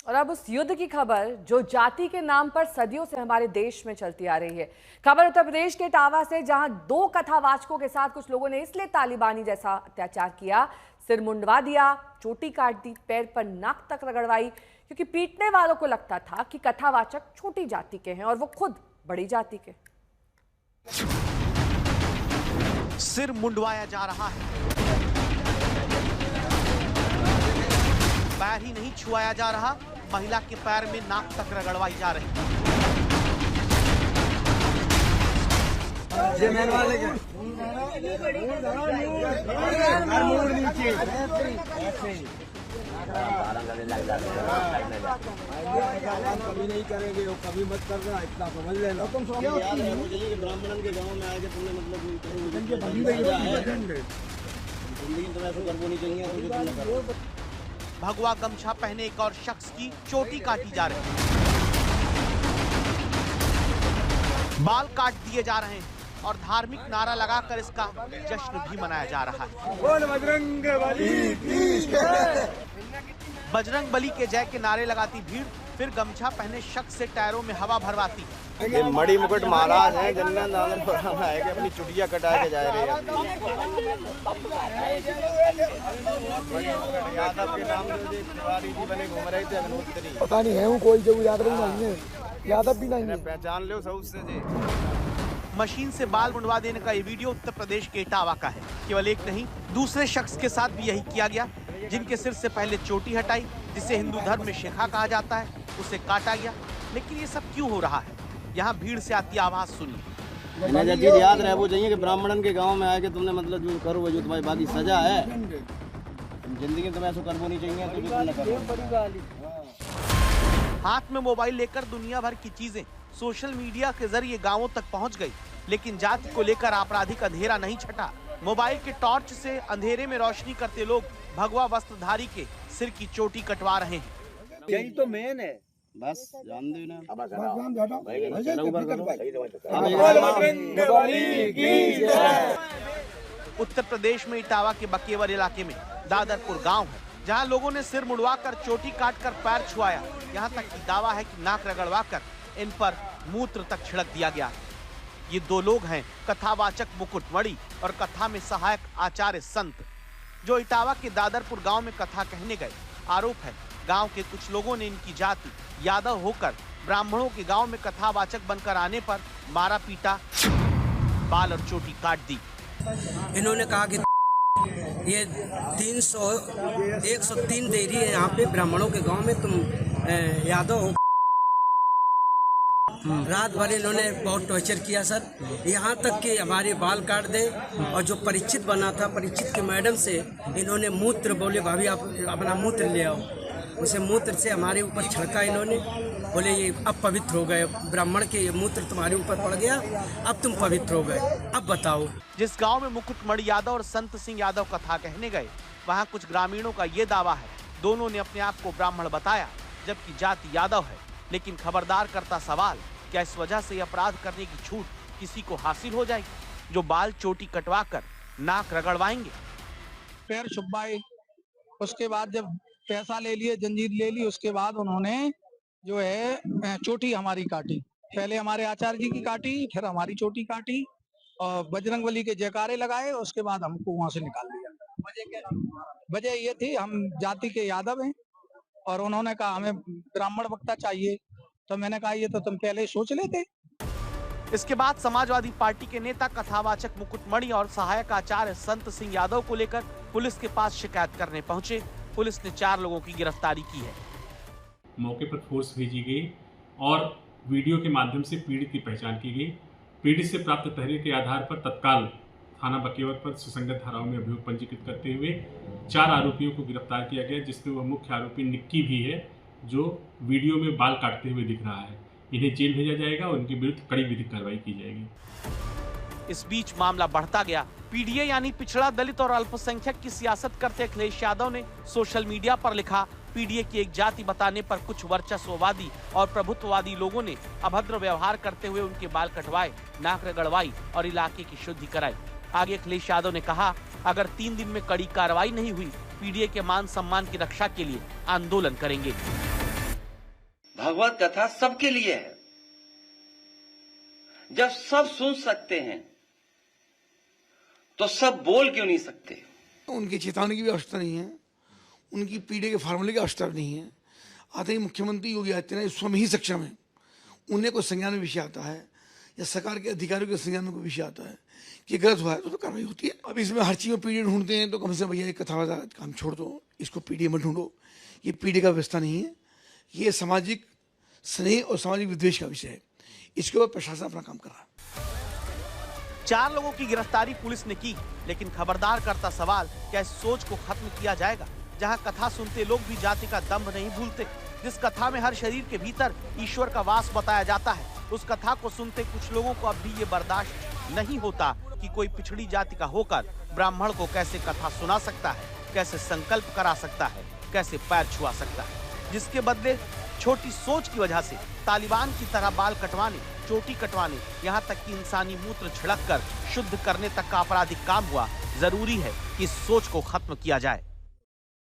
और अब उस युद्ध की खबर जो जाति के नाम पर सदियों से हमारे देश में चलती आ रही है। खबर उत्तर प्रदेश के इटावा से, जहां 2 कथावाचकों के साथ कुछ लोगों ने इसलिए तालिबानी जैसा अत्याचार किया, सिर मुंडवा दिया, चोटी काट दी, पैर पर नाक तक रगड़वाई, क्योंकि पीटने वालों को लगता था कि कथावाचक छोटी जाति के हैं और वो खुद बड़ी जाति के। सिर मुंडवाया जा रहा है, पैर ही नहीं छुआया जा रहा, महिला के पैर में नाक तक रगड़वाई जा रही। कभी नहीं करेंगे, वो कभी मत करना, इतना समझ लेना। तुम ब्राह्मणन के गांव में आके तुमने मतलब भगवा गमछा पहने एक और शख्स की चोटी काटी जा रही है, बाल काट दिए जा रहे हैं और धार्मिक नारा लगाकर इसका जश्न भी मनाया जा रहा है। बोल बजरंग बली की जय। बजरंग बली के जय के नारे लगाती भीड़ फिर गमछा पहने शख्स से टायरों में हवा भरवाती। ये मणि मुकुट महाराज हैं, जन्नत आनंद प्रोग्राम है कि अपनी चुटिया कटा के जा रहे हैं। यादव के नाम से तिवारी जी बने घूम रहे थे अग्निहोत्री। पता नहीं है वो कोई जो यादव नहीं है, यादव भी नहीं है, पहचान लो सब उससे जी। मशीन से बाल मुंडवा देने का ये वीडियो उत्तर प्रदेश के इटावा का है। केवल एक नहीं, दूसरे शख्स के साथ भी यही किया गया, जिनके सिर से पहले चोटी हटाई, जिसे हिंदू धर्म में शेखा कहा जाता है, उसे काटा गया। लेकिन ये सब क्यों हो रहा है? यहाँ भीड़ से आती आवाज सुनिए। चीज याद रहे वो चाहिए कि ब्राह्मणन के गांव में आके तुमने मतलब जो करो वो जो तुम्हारी बाकी सजा है, जिंदगी में तुम्हें ऐसा करना नहीं चाहिए तो हाथ में मोबाइल लेकर दुनिया भर की चीजें सोशल मीडिया के जरिए गांवों तक पहुंच गई, लेकिन जाति को लेकर आपराधिक अंधेरा नहीं छटा। मोबाइल के टॉर्च से अंधेरे में रोशनी करते लोग भगवा वस्त्रधारी के सिर की चोटी कटवा रहे हैं। यही तो मेन है, बस जान दो ना। उत्तर प्रदेश में इटावा के बकेवर इलाके में दादरपुर गांव है, जहां लोगों ने सिर मुड़वाकर चोटी काटकर पैर छुआया। यहां तक कि दावा है कि नाक रगड़वाकर इन पर मूत्र तक छिड़क दिया गया। ये 2 लोग हैं, कथावाचक मुकुटमणि और कथा में सहायक आचार्य संत, जो इटावा के दादरपुर गांव में कथा कहने गए। आरोप है गांव के कुछ लोगों ने इनकी जाति यादव होकर ब्राह्मणों के गांव में कथावाचक बनकर आने पर मारा पीटा, बाल और चोटी काट दी। इन्होंने कहा कि ये 103 डेयरी है यहाँ पे ब्राह्मणों के गांव में, तुम यादव हो। रात भर इन्होंने बहुत टॉर्चर किया सर, यहाँ तक कि हमारे बाल काट दे। और जो परीक्षित बना था, परीक्षित के मैडम से इन्होंने मूत्र बोले, भाभी आप अपना मूत्र ले आओ, उसे मूत्र से हमारे ऊपर छिड़का इन्होंने। बोले ये अब पवित्र हो गए, ब्राह्मण के ये मूत्र तुम्हारे ऊपर पड़ गया, अब तुम पवित्र हो गए, अब बताओ। जिस गांव में मुकुटमणि यादव और संत सिंह यादव कथा कहने गए, वहां कुछ ग्रामीणों का ये दावा है दोनों ने अपने आप को ब्राह्मण बताया, जबकि जाति यादव है। लेकिन खबरदार करता सवाल, क्या इस वजह से अपराध करने की छूट किसी को हासिल हो जाएगी, जो बाल चोटी कटवा कर नाक रगड़वाएंगे? पैर छुपाए, उसके बाद जब पैसा ले लिए, जंजीर ले ली, उसके बाद उन्होंने जो है चोटी हमारी काटी। पहले हमारे आचार्य जी की काटी, फिर हमारी चोटी काटी और बजरंगबली के जयकारे लगाए, उसके बाद हमको वहां से निकाल दिया। वजह ये थी हम जाति के यादव हैं और उन्होंने कहा हमें ब्राह्मण वक्ता चाहिए, तो मैंने कहा ये तो तुम पहले ही सोच लेते। इसके बाद समाजवादी पार्टी के नेता कथावाचक मुकुटमणि और सहायक आचार्य संत सिंह यादव को लेकर पुलिस के पास शिकायत करने पहुंचे। पुलिस ने 4 लोगों की गिरफ्तारी की है। मौके पर फोर्स भेजी गई और वीडियो के माध्यम से पीड़ित की पहचान की गई। पीड़ित से प्राप्त तहरीर के आधार पर तत्काल थाना बकेवर पर सुसंगत धाराओं में अभियोग पंजीकृत करते हुए 4 आरोपियों को गिरफ्तार किया गया, जिसमें वह मुख्य आरोपी निक्की भी है, जो वीडियो में बाल काटते हुए दिख रहा है। इन्हें जेल भेजा जाएगा और उनके विरुद्ध कड़ी विधिक कार्रवाई की जाएगी। इस बीच मामला बढ़ता गया। पीडीए यानी पिछड़ा, दलित और अल्पसंख्यक की सियासत करते अखिलेश यादव ने सोशल मीडिया पर लिखा, पीडीए की एक जाति बताने पर कुछ वर्चस्ववादी और प्रभुत्ववादी लोगों ने अभद्र व्यवहार करते हुए उनके बाल कटवाए, नाक रगड़वाई और इलाके की शुद्धि कराई। आगे अखिलेश यादव ने कहा, अगर 3 दिन में कड़ी कार्रवाई नहीं हुई, पीडीए के मान सम्मान की रक्षा के लिए आंदोलन करेंगे। भगवत कथा सबके लिए है। जब सब सुन सकते हैं तो सब बोल क्यों नहीं सकते? उनकी चेतावनी की भी आवश्यकता नहीं है, उनकी पीढ़ी के फार्मूले की आवश्यकता नहीं है। आते ही मुख्यमंत्री योगी आदित्यनाथ स्वयं ही सक्षम है, उन्हें कोई संज्ञान में विषय आता है या सरकार के अधिकारियों के संज्ञान में कोई विषय आता है कि गलत हुआ है तो कार्रवाई होती है। अब इसमें हर चीज में पीढ़ी ढूंढते हैं तो कम से कम भैया एक कथा काम छोड़ दो, इसको पीढ़ी में ढूंढो। ये पीढ़ी का व्यवस्था नहीं है, ये सामाजिक स्नेह और सामाजिक विद्वेष का विषय है। इसके ऊपर प्रशासन अपना काम कर रहा है। 4 लोगों की गिरफ्तारी पुलिस ने की, लेकिन खबरदार करता सवाल, क्या इस सोच को खत्म किया जाएगा? जहां कथा सुनते लोग भी जाति का दंभ नहीं भूलते। जिस कथा में हर शरीर के भीतर ईश्वर का वास बताया जाता है, उस कथा को सुनते कुछ लोगों को अब भी ये बर्दाश्त नहीं होता कि कोई पिछड़ी जाति का होकर ब्राह्मण को कैसे कथा सुना सकता है, कैसे संकल्प करा सकता है, कैसे पैर छुआ सकता है। जिसके बदले छोटी सोच की वजह से तालिबान की तरह बाल कटवाने, चोटी कटवाने, यहाँ तक कि इंसानी मूत्र छिड़क कर शुद्ध करने तक का आपराधिक काम हुआ। जरूरी है कि इस सोच को खत्म किया जाए।